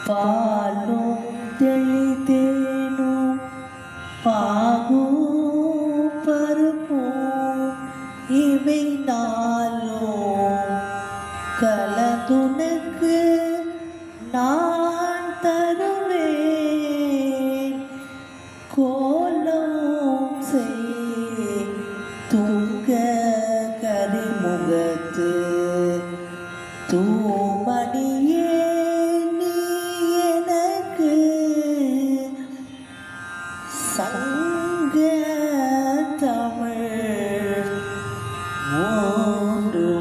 பாலும் தெளிதேனும் பாகும் பருப்பும் இவை நாளும் கலந்துனக்கு நான் தருவேன். கோலம் செய் தூங்க கரிமுகத்து தூமணியே நீ எனக்கு சங்க தமிழ் மூன்றும்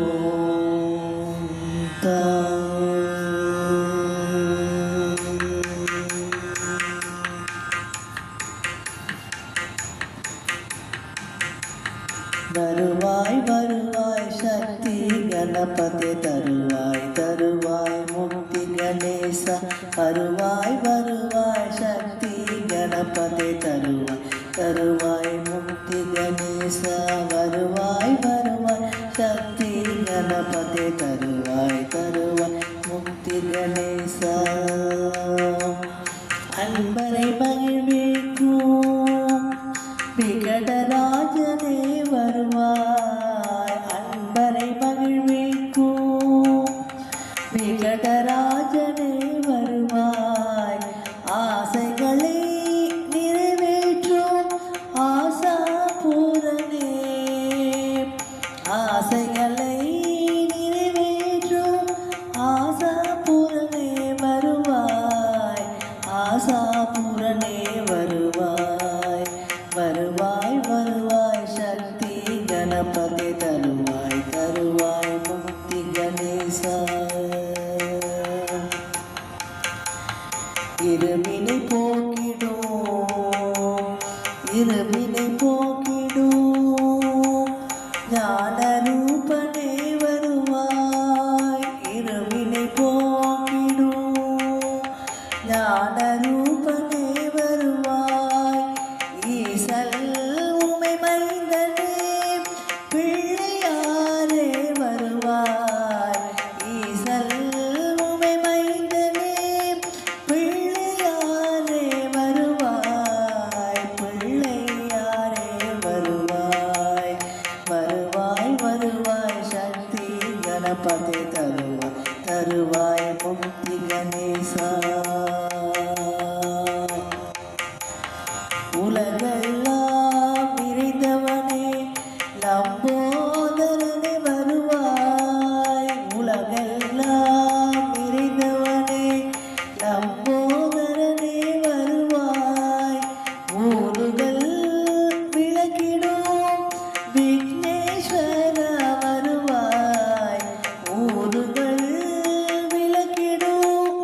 வருவாய் வருவாய் சக்தி கணபதி தருவாய் தருவாய் முக்தி கணேச வருவாய் வருவாய் சக்தி கணபதி தருவாய் தருவாய் முக்தி கணேச வருவாய் வருவாய் சக்தி கணபதி தருவாய் தருவாய் முக்தி கணேச அன்பரை மகிழ்விக்கும் விகடராஜனே வருவாய் அன்பரை மகிழ்விக்கும் விகடராஜனே வருவாய் ஆசைகளை நிறைவேற்றும் ஆசாபூரனே ஆசைகளை நிறைவேற்றும் ஆசாபூரனே வருவாய் ஆசாபூரனே வருவாய் வருவாய் வருவாய் சக்தி கணபதி தருவாய் தருவாய் முக்தி கணேசா இருவினை போக்கிடும் இருவினை போக்கிடும் ஞான ரூபனே வருவாய் இருவினை போக்கிடும் ஞான ரூபனே வருவாய் ஈசல் உமை மைந்தனே பிள்ளையாரே வருவாய் ஈசல் உமை மைந்தனே பிள்ளையாரே வருவாய் பிள்ளையாரே வருவாய் வருவாய் வருவாய் சக்தி கணபதி தருவாய் தருவாய் முக்தி கணேசா உலகெல்லாம் நிறைந்தவனே லம்போதரனே வருவாய் உலகெல்லாம் நிறைந்தவனே லம்போதரனே வருவாய் ஊருகள் விளக்கிடும் விக்னேஸ்வர வருவாய் ஊருகள் விளக்கிடும்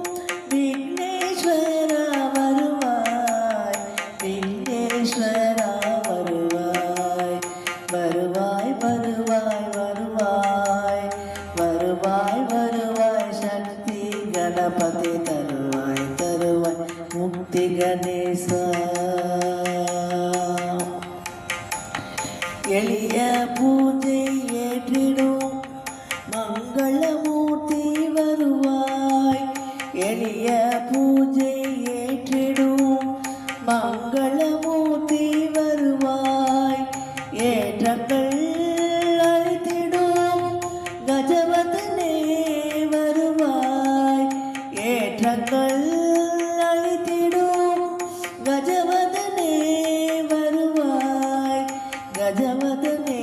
விக்னேஸ்வர வருவாய் விக்னேஸ்வரா வருவாய் வருவாய் வருவாய் வருவாய் வருவாய் வருவாய் சக்தி கணபதி தருவாய் தருவாய் முக்தி கணேசா எளிய பூஜை ஏற்றிடும் மங்களமூர்த்தி வருவாய் எளிய பூஜை ஏற்றிடும் மங்களமூர்த்தி வருவாய் ஏற்றங்கள் அளித்திடும் கஜவதனே வருவாய் ஏற்றங்கள் அளித்திடும் கஜவதனே வருவாய் கஜவதனே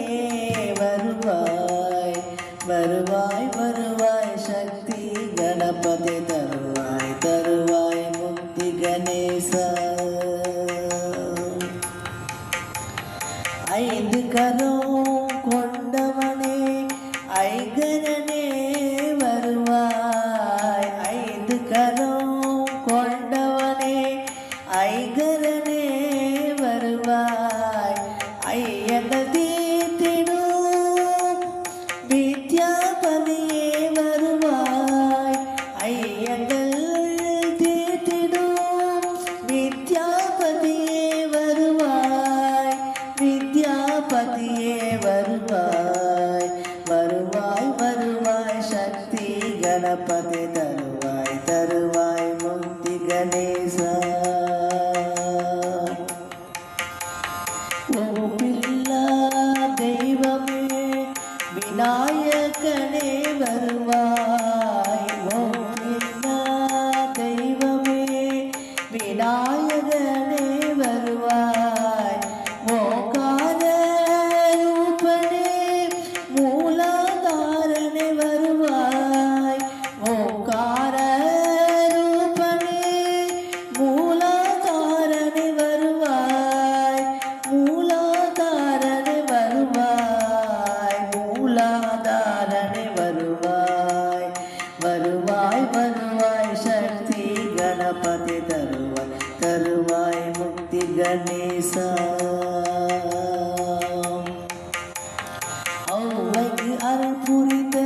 வருவாய் வருவாய் வருவாய் சக்தி கணபதி தருவாய் தருவாய் முக்தி கணேசா ஐந்து கரம் கொண்டவனே ஐங்கரனே வருவாய் ஐந்து கரம் வருவாய் வருவாய் சக்தி கணபதி தருவாய் தருவாய் முக்தி கணேசா ஔவைக்கு அருள் புரிந்த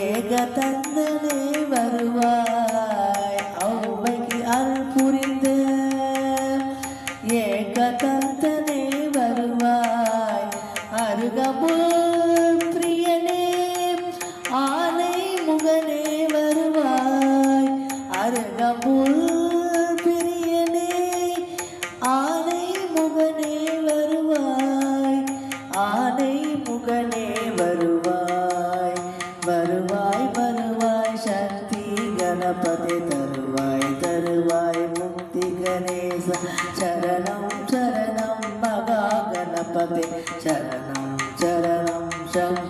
ஏகதந்தனே வருவாய் ஔவைக்கு அருள் புரிந்த ஏகதந்தனே வருவாய் அருகமுள் பிரியனே ஆனை முகனே வருவாய் அருகமுள் பிரியனே ஆனை முகனே வருவாய் ஆனை முகனே வருவாய் வருவாய் வருவாய் சக்தி கணபதி தருவாய் தருவாய் முக்தி கணேச சரணம் சரணம் மகா கணபதி சரணம் சரணம் சம்